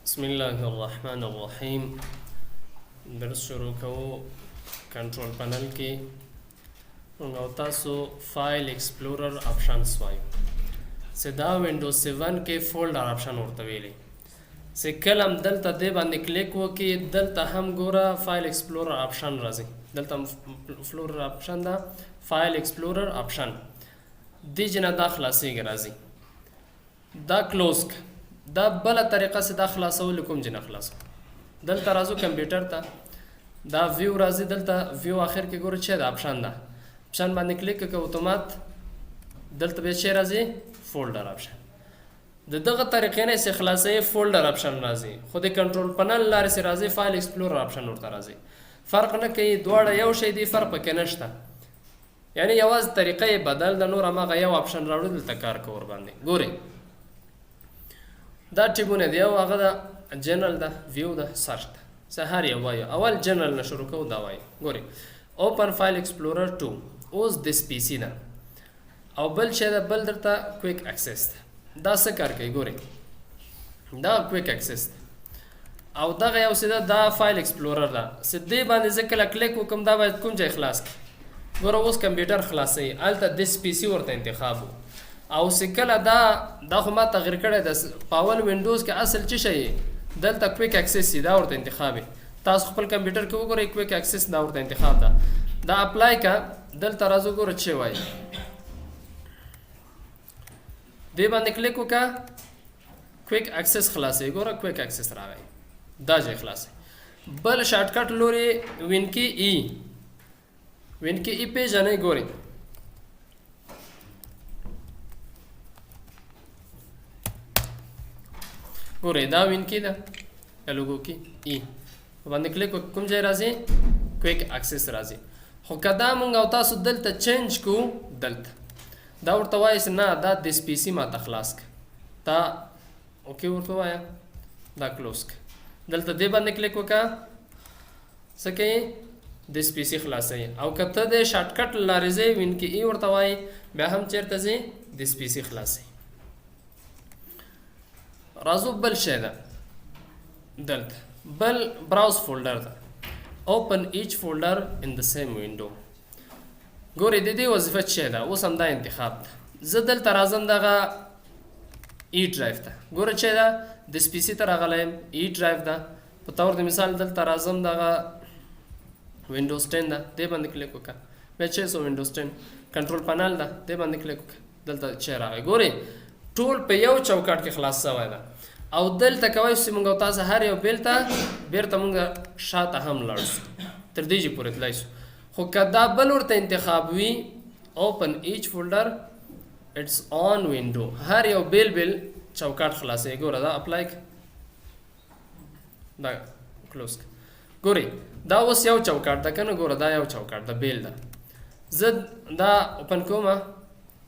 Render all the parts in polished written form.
بسم الله الرحمن الرحیم. درس شروع کوو. کنټرول پنل کې موږ او تاسو فایل ایکسپلورر آپشنز وایو. دا وینډوز 7 کې فولډر آپشن ورته ویلي. کله هم دلته دې باندې کلیک وکړي، دلته هم ګوره فایل ایکسپلورر آپشن راځي. دلته فلورر آپشن دا فایل ایکسپلورر آپشن دې جنا دا خلاصېږي راځي. دا کلوز دا بل طریقه سے دا خلاصول کوم جنا خلاص. دلته راځو کمپیوټر ته، دا ویو راځي. دلته ویو اخر کې ګوره چې دا آپشن ده، آپشن باندې کلیک وکړه اتومات دلته به چې راځي فولډر آپشن. دغه طریقې نه سه خلاصې فولډر آپشن راځي، خو د کنټرول پنل لارې سره راځي فایل ایکسپلورر آپشن ورته راځي. فرق نه کوي، دواړه یو شی دی، فرق پکې نشته. یعنی یوازې طریقې بدل د نور هغه یو آپشن راوړل دلته کار کور باندې ګوري. دا ټیبونه دی او هغه د جنرال ده، ویو ده، سرچ ده. هر یو وایو. اول جنرال نه شروع کوو. دا وایو ګوري اوپن فایل ایکسپلورر 2 اوس دس پی سی ده او بل شی ده، بل درته کویک اکسس ده. دا څه کار کوي ګوري، دا کویک اکسس ده او دغه یو څه ده، دا فایل ایکسپلورر ده. سدې باندې زه کله کلیک وکم دا باید کوم ځای خلاص کړي. ګوره اوس کمپیوټر خلاصوي، هلته دس پی سی ورته انتخاب و او سکله دا خو ما تغیر کړی د پاول وینډوز کې اصل څه شي دلته کویک اکسس دا ورته انتخاب. تاسو خپل کمپیوټر کې وګورئ کویک اکسس دا ورته انتخاب ده. دا اپلای کا دلته راځو ګوره چې وایي دې باندې کلیک وکړه کویک اکسس خلاصې. ګوره کویک اکسس راغی، دا ځای خلاصې. بل شارټکټ لوري وینکی ای پیژنئ ګورئ. ګورئ دا وینکی ده لوګو کې ای باندې کلیک کوم ځای راځي کویک اکسس راځي. خو کدا مونږ او تاسو دلته چینج کو، دلته دا ورته وایي نه دا دس پی سی ما ته خلاص ک، دا اوکې ورته وایا دا کلوز ک. دلته دې باندې کلیک وکړه څه کوي دس پی سی خلاصوي. او کته د شارټکټ لارې ځای وینکی ای ورته وایي بیا هم چیرته ځي دس پی سی خلاصوي. راځو بل شی ده، دلته بل براوز فولډر ده. اوپن ایچ فولډر ان د سیم وینډو. ګورئ د دې وظیفه څه ده، اوس هم دا انتخاب ده. زه دلته راځم دغه ای ډرایو ته. ګوره چې دا د سپی سي ته راغلی یم، ای ډرایو ده. په طور د مثال دلته راځم دغه وینډوز 10 ده، دې باندې کلیک وکړه. بیا چې سو وینډوز 10 کنټرول پنل ده، دې باندې کلیک وکړه. دلته چې راغی ګورئ ټول په یو چوکاټ کې خلاص شوی ده. او دلته کوی چې موږ او تاسو هر یو بیلته بیرته موږ شاته هم لاړ شو تر دې چې پورې تللی شو. خو که دا بل ورته انتخاب وي اوپن ایچ فولډر اټس آن وینډو، هر یو بیل چوکاټ خلاصوي. ګوره دا اپلای دا کلوز. ګورئ دا اوس یو چوکاټ ده که نه، ګوره دا یو چوکاټ ده بیل ده. زه دا اوپن کومه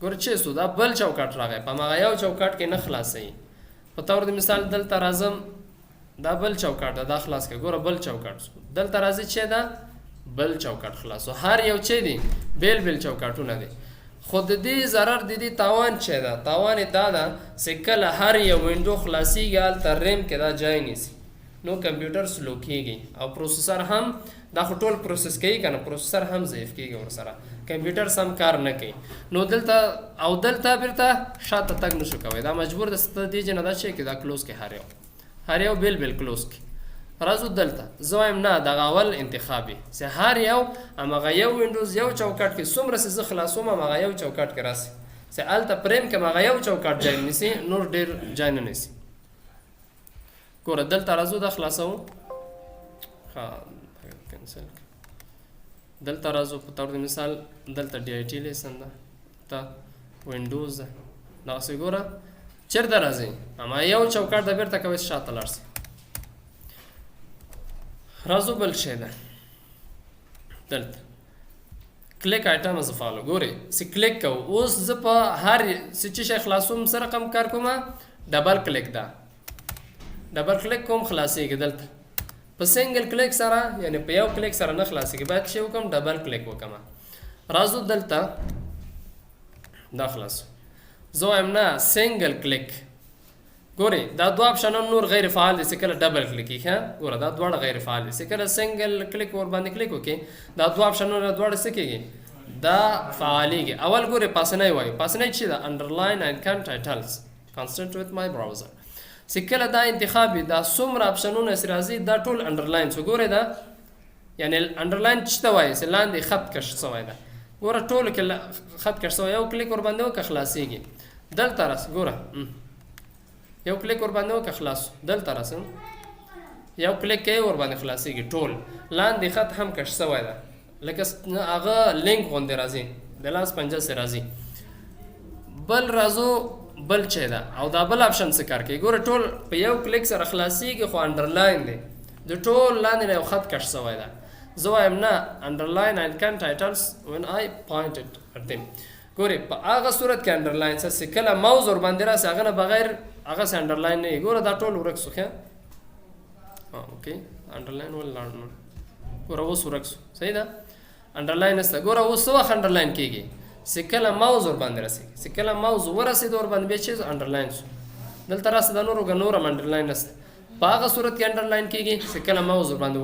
ګوره چې سو دا بل چوکاټ راغی، په هغه یو چوکاټ کې نه خلاصوي. په طور د مثال دلته راځم دا بل چوکاټ ده، دا خلاص کړه. ګوره بل چوکاټ دلته راځي چې دا بل چوکاټ خلاصو. هر یو چې دی بیل چوکاټونه دي. خو د دې ضرر د دې تاوان چې ده، تاوان دا ده چې کله هر یو وینډو خلاصیږي هلته ریم کې دا ځای نیسي، نو کمپیوټر سلو کېږي او پروسیسر هم دا خو ټول پروسس کوي که نه، پروسیسر هم ضعیف کېږي ورسره، کمپیوټر سم کار نه کوي. نو دلته او دلته بیرته شاته تګ نشو کوی. دا مجبور د دې جنه دا شی کې دا کلوز کې هر یو بیل کلوز کې. راځو دلته زه وایم نه دغه اول انتخابي چې هر یو همغه یو وینډوز یو چوکاټ کې څومره چې زه خلاصوم همغه یو چوکاټ کې راسي، چې هلته پریم کې همغه یو چوکاټ ځای نیسي، نور ډېر ځای نه نیسي. ګوره دلته راځو دا خلاصوو. کینسل دلته راځو په طور د مثال دلته ډي آی ټي لیسن ده، دا وینډوز ده. دغسې ګوره چېرته راځي همغه یو چوکاټ ده، بېرته کوئ شاته لاړ شي. راځو بل شی ده دلته کلیک آیټم از فالو. ګورئ چې کلیک کوو اوس زه په هر چې شی خلاصوم څه رقم کار کومه ډبل کلیک ده، ډبل کلیک کوم خلاصېږي. دلته په سنگل کلیک سره یعنی په یو کلیک سره نه خلاصېږي، باید چې وکړم ډبل کلیک وکړم. راځو دلته دا خلاصو. زه وایم نه سنگل کلیک ګوري دا دوه اپشنونه نور غیر فعال دي چې کله ډبل کلیک ښه ګوره دا دواړه غیر فعال دي چې کله سنگل کلیک ور باندې کلیک وکي دا دوه اپشنونه دواړه څه کیږي دا فعالیږي اول ګوره پاسنۍ وای پاسنۍ چې دا انډرلاین اینڈ کم ټایټلز کانسټنټ وذ مای براوزر چې کله دا انتخاب دا څومره اپشنونه سره راځي دا ټول انډرلاین شو ګوره دا یعنی انډرلاین څه ته وایي چې لاندې خط کش شوی ده ګوره ټول کې خط کش شوی یو کلیک ور باندې وکړه خلاصيږي دلته راس ګوره یو کلیک ور باندې وکړه خلاص دلته راس یو کلیک کې ور باندې خلاصيږي ټول لاندې خط هم کش شوی ده لکه هغه لینک غونډه راځي د لاس پنجه سره راځي بل راځو بل چي دا او دا بل اپشن څه کار کوي ګوره ټول په یو کلیک سره خلاصيږي خو انډرلاین دی د ټول لاندې یو خط کش شوی ده زه وایم نه انډرلاین اینڈ کم ټایټلز when I pointed at them ګوره په هغه صورت کې انډرلاین څه کله ماوس ور باندې راځي هغه نه بغیر هغه انډرلاین نه ګوره دا ټول ورک سو ښه اوکې انډرلاین ول لاندې ګوره اوس ورک سو صحیح ده انډرلاین است ګوره اوس وخت انډرلاین کیږي سکله ماوس ور باندې راسي سکله ماوس ورسید ور باندې به چې انډرلاین شو دلته راس د نورو غنورم انډرلاین است په هغه صورت کې انډرلاین کیږي سکله ماوس ور باندې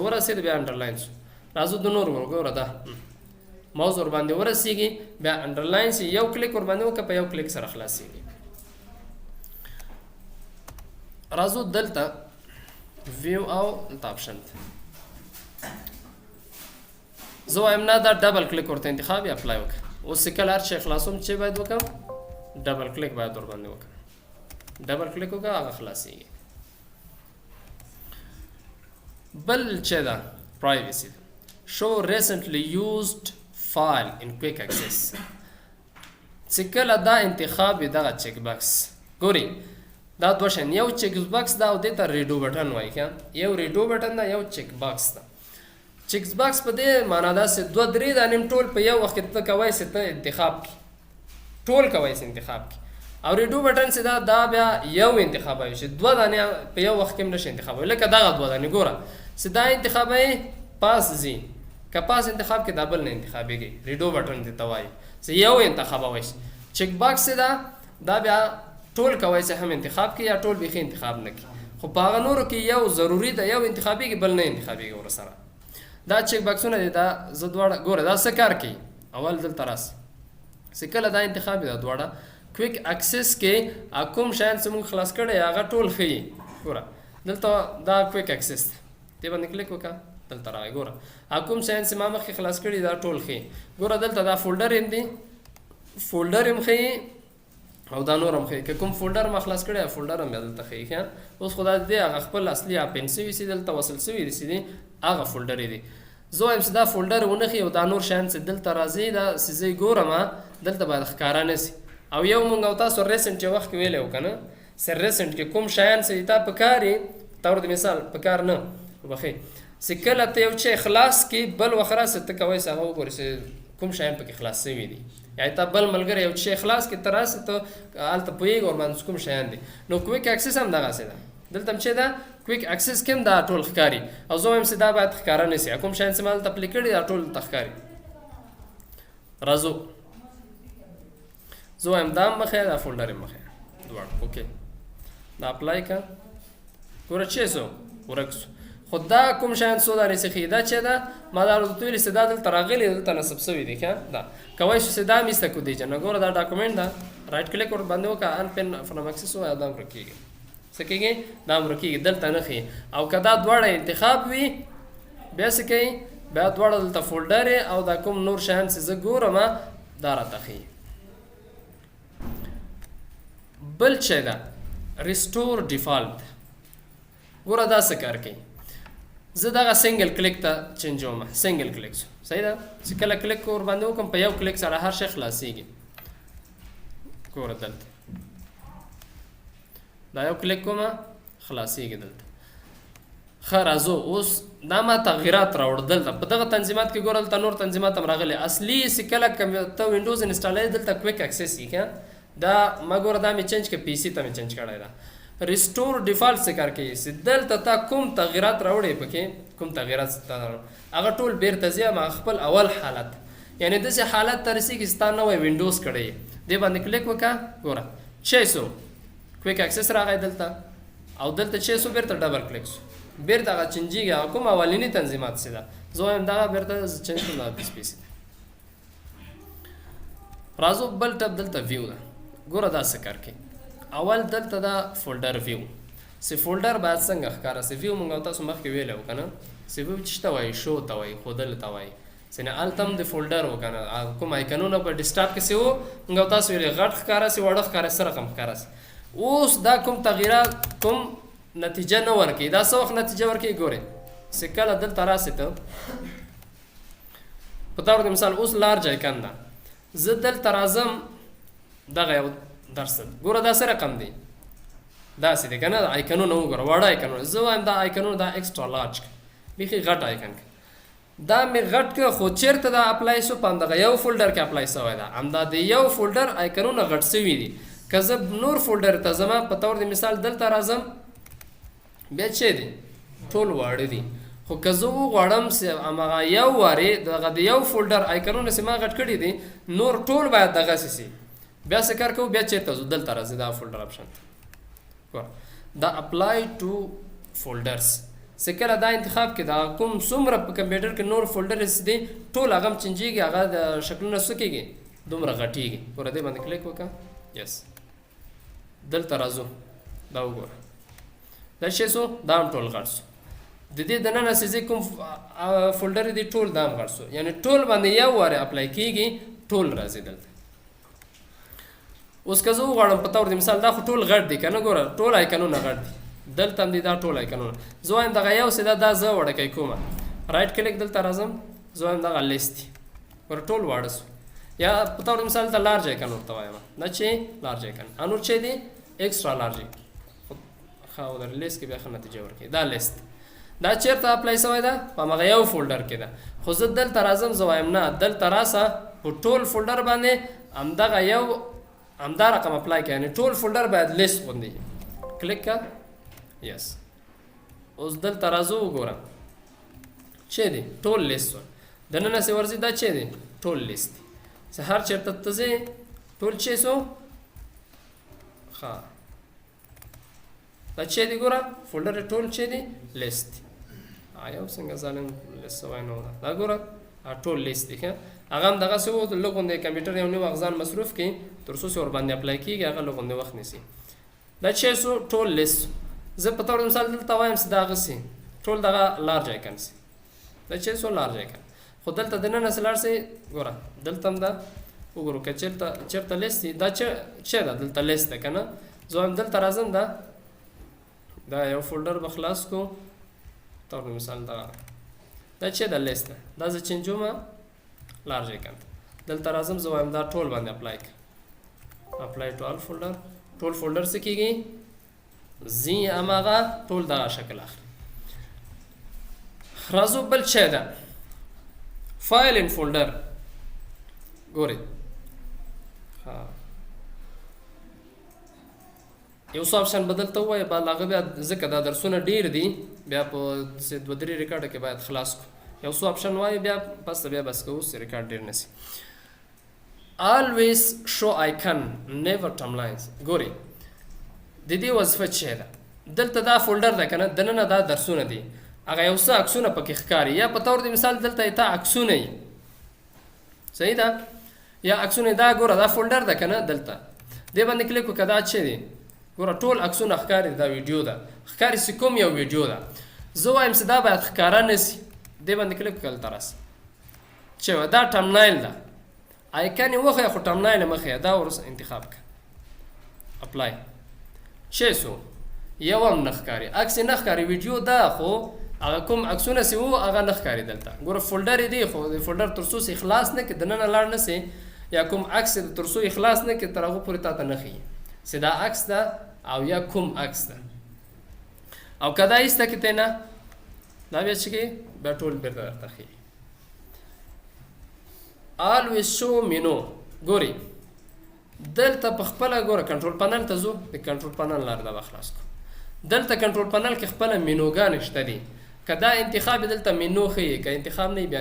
ورسید بیا انډرلاین شو راځو د نورو ګوره دا ماوس ور باندې ورسیږي بیا انډرلاین شي یو کلیک ور باندې وکړه په یو کلیک سره خلاصيږي راځو دلته ویو او اپشن زه وایم نه دا ډبل کلیک ورته انتخاب یا اپلای وکړه اوس کله هر شي خلاصوم چې باید وکړم ډبل کلیک باید ور باندې وکړم ډبل کلیک وکړه هغه خلاصيږي بل چې دا پرایویسی show recently used file in quick access چې کله دا انتخاب دغه چیک باکس ګوري دا دوه شین یو چیک باکس دا او د ته ریډو بٹن وایي ښه یو ریډو بٹن دا یو چیک باکس دا چیک باکس په دې معنا دا چې دوه درې دانې ټول په یو وخت ته کوي چې ته انتخاب کی ټول کوي چې انتخاب کی او ریډو بٹن چې دا بیا یو انتخاب وي چې دوه دانې په یو وخت کې نشي انتخاب لکه دا دوه دانې ګوره چې دا انتخاب یې پاس زی که پاس انتخاب کې دابل نه انتخابېږي ریډو بٹن دې ته وایي چې یو انتخاب وي چیک باکس دا بیا ټول کوي چې هم انتخاب کې یا ټول به انتخاب نه کی خو په هغه نورو کې یو ضروری ده یو انتخابي کې بل نه انتخابي ور سره دا چیک باکسونه دي دا زه دواړه ګوره دا څه کار کوي اول دلته راس چې کله دا انتخابي دا دواړه کویک اکسس کې کوم شیان چې موږ خلاص کړي هغه ټول ښیي ګوره دلته دا کویک اکسس دی باندې کلیک وکړه دلته راغی ګوره کوم شیان چې ما مخکې خلاص کړي دا ټول ښیي ګوره دلته دا فولډر هم دی فولډر هم ښیي او دا نور هم ښیي که کوم فولډر ما خلاص کړی فولډر هم دلته ښیي ښه اوس خو دا دی هغه خپل اصلي اپن سوي سي دلته وصل سوي دي هغه فولډر دی زه وایم چې دا فولډر ونه ښیي او دا نور شیان چې دلته راځي دا چې ګورم دلته باید ښکاره نه سي او یو مونږ او تاسو ریسنټ وخت کې ویلی وو که نه چې ریسنټ کې کوم شیان چې تا په کار یې طور د مثال په کار نه وبخښئ چې کله ته یو شی خلاص کړي بل وخت راسې ته کوی چې هغه وګورې چې کوم شیان پکې خلاص شوي دي یا تا بل ملګری یو شی خلاص کړي ته راسې ته هلته پوهېږي ورباندې کوم شیان دي نو کویک اکسس هم دغسې ده دلته هم چې ده کویک اکسس کې هم دا ټول ښکاري او زه وایم چې دا باید ښکاره نه سي کوم شیان چې ما دلته پلې کړي دا ټول دلته ښکاري راځو زه وایم دا هم مخې دا فولډر هم مخې دواړه اوکې دا اپلای که ګوره چې سو ورک سو خو دا کوم شیان څو دانې چې ښیي دا چې ده ما دا ورته ویلي چې دا دلته راغلي دلته نصب شوي دي ښه دا کوی شو چې دا هم ایسته کړو دی چې نو ګوره دا ډاکومنټ ده رایټ کلیک ور باندې وکړه ان پن فرام اکسس ووایه دا هم ورک کېږي څه کېږي دا هم ورک کېږي دلته نه ښیي او که دا دواړه انتخاب وي بیا څه کوي بیا دواړه دلته فولډر او دا کوم نور شیان چې زه ګورم دا راته ښیي بل چې ده ریسټور ډیفالټ ګوره دا څه کار کوي زه دغه سنګل کلیک ته چینجوم سنګل کلیک شو صحیح ده چې کله کلیک ور باندې وکړم په یو کلیک سره هر شی خلاصېږي ګوره دلته دا یو کلیک کومه خلاصېږي دلته ښه راځو اوس دا ما تغییرات راوړل دلته په دغه تنظیمات کې ګوره دلته نور تنظیمات هم راغلي اصلي چې کله ته وینډوز انسټالوې دلته کویک اکسس یې ښه دا ما ګوره دا مې چینج کړه پی سي ته مې چینج کړی ده ریسټور ډیفالټ څه کار کوي چې دلته تا کوم تغییرات راوړې پکې کوم تغییرات هغه ټول بیرته ځي ما خپل اول حالت یعنی داسې حالت ته رسېږي چې تا نوی وینډوز کړی دې باندې کلیک وکړه ګوره 600 کویک اکسس راغی دلته او دلته چې سو بیرته ډبل کلیک سو بیرته هغه چینجیږي هغه کوم اولینی تنظیمات سي ده زه وایم دغه بیرته چینج کړم دا پی سي راځو بل ټب دلته ویو ده ګوره دا څه کار کوي اول دلته دا فولډر ویو سی فولډر باید څنګه ښکاره سي ویو مونږ تاسو مخکې ویلی وو که نه سی ویو چې ته وایي شو ته وایي ښودلو ته وایي سینه هلته هم د فولډر و که نه کوم آیکنونه په ډیسکټاپ کې سي وو مونږ تاسو ویلې غټ ښکاره سي واړه ښکاره سي څه رقم ښکاره سي اوس دا کوم تغییرات کوم نتیجه نه ورکوي دا څه وخت نتیجه ورکوي ګورئ چې کله دلته راسې ته په طور د مثال اوس لارج آیکن ده زه دلته راځم دغه یو درس ګوره دا څه رقم دی داسې دی که نه آیکنونه وګوره واړه آیکنونه زه وایم دا آیکنونه دا ایکسټرا لارج بیخي غټ آیکن دا مې غټ که خو چېرته دا اپلای سو په همدغه یو فولډر کې اپلای سوی ده همدا د یو فولډر آیکنونه غټ سوي دي که زه نور فولډر ته ځمه په طور د مثال دلته راځم بیا چې دی ټول واړه دي خو که زه وغواړم چې هماغه یو وارې دغه د یو فولډر آیکنونه چې ما غټ کړي دي نور ټول باید دغسې سي بیا څه کار کوو بیا چېرته ځو دلته راځي دا فولډر آپشن ته دا اپلای ټو فولډرس چې کله دا انتخاب کې دا کوم څومره په کمپیوټر کې نور فولډرس دي ټول هغه هم چینجېږي هغه د شکلونه څه کېږي دومره غټېږي ګوره دې باندې کلیک وکړه یس دلته راځو دا وګوره دا شی سو دا هم ټول غټ سو د دې دننه چې کوم فولډر دي ټول دا هم غټ سو یعنی ټول باندې یو وارې اپلای کېږي ټول راځي دلته اوس که زه وغواړم په طور د مثال دا خو ټول غټ دي که نه ګوره ټول آیکنونه غټ دي دلته هم دي دا ټول آیکنونه زه وایم دغه یو چې دا زه وړکی کومه رایټ کلیک دلته راځم زه وایم دغه لیست دي ګوره ټول واړه سو یا په طور د مثال دلته لارج آیکن ورته وایم دا چې لارج آیکن انور چې دی ایکسټرا لارج ښه در لیست کې بیا ښه نتیجه ورکوي دا لیست دا چېرته اپلای سوی ده په همغه یو فولډر کې ده خو زه دلته راځم زه وایم نه دلته راسه په ټول فولډر باندې همدغه یو همدا رقم اپلای کړه یعنې ټول فولډر باید لیست غوندې کلیک کړه یس اوس دلته راځو وګوره چې دی ټول لیست شو دننه چې ورځي دا چې دی ټول لیست دی چې هر چېرته ته ځې ټول چې سو ښه دا چې دی ګوره فولډر ټول چې دی لیست دی یو څنګه ظالم لیست سوی نه ده دا ګوره ټول لیست دی ښه هغه هم دغسې و لږ غوندې کمپیوټر یو نوي اغزان مصروف کړي تر څو چې ورباندې اپلای کېږي هغه لږ غوندې وخت نیسي دا چې سو ټول لیست زه په طور مثال دلته وایم چې دا هغسې ټول دغه لارج آیکن سي دا چې سو لارج آیکن خو دلته دننه چې لاړ سئ ګوره دلته هم ده وګورو که چېرته لیست دي دا چې ده دلته لیست ده که نه زه وایم دلته راځم دا یو فولډر به خلاص کړو طور مثال دا چې ده لیست ده دا زه چینجوم لارج آیکن دلته راځم زه وایم دا ټول باندې اپلای کړه اپلای ټو آل فولډر ټول فولډر څه کېږي ځي هماغه ټول دغه شکل اخلي راځو بل شی ده فایل ان فولډر ګورئ یو څه آپشن به دلته ووایه بعد هغه بیا ځکه دا درسونه ډېر دي بیا په دوه درې ریکارډه کې باید خلاص کړو یو څو آپشن وایي بیا پس ته بیا بس کوو چې ریکارډ ډېر نه سي always show icon never timelines ګورئ د دې وظیفه څه ده دلته دا فولډر ده که نه دننه دا درسونه دي هغه یو څه عکسونه پکې ښکاري یا په طور د مثال دلته یې ته عکسونه یي صحیح ده یا عکسونه دا ګوره دا فولډر ده که نه دلته دې باندې کلیک وکړه دا څه دی ګوره ټول عکسونه ښکاري دا ویډیو ده ښکاري چې کوم یو ویډیو ده زه وایم چې دا باید ښکاره نه سي دې باندې کلیک وکړه دلته راسه چې دا ټمنایل ده آیکن یې وښیه خو ټمنایل یې مه ښیه دا ورس انتخاب کړه اپلای چې سو یو هم نه ښکاري عکس یې نه ښکاري ویډیو ده خو هغه کوم عکسونه چې وو هغه نه ښکاري دلته ګوره فولډر یې دی خو د فولډر تر څو چې خلاص نه کړي دننه لاړ نه سي یا کوم عکس یې تر څو یې خلاص نه کړي تر هغه پورې تا ته نه ښیي چې دا عکس ده او یا کوم عکس ده او که دا ایسته کړي ته نه دا بیا چې کوي بیا ټول بېرته درته ښیي always show menu ګورئ دلته په خپله ګوره کنټرول پنل ته ځو د کنټرول پنل لار دا به خلاص کړو دلته کنټرول پنل کې خپله مینوګانې شته دي که دا انتخاب دلته مینو ښیي که انتخاب نه وي بیا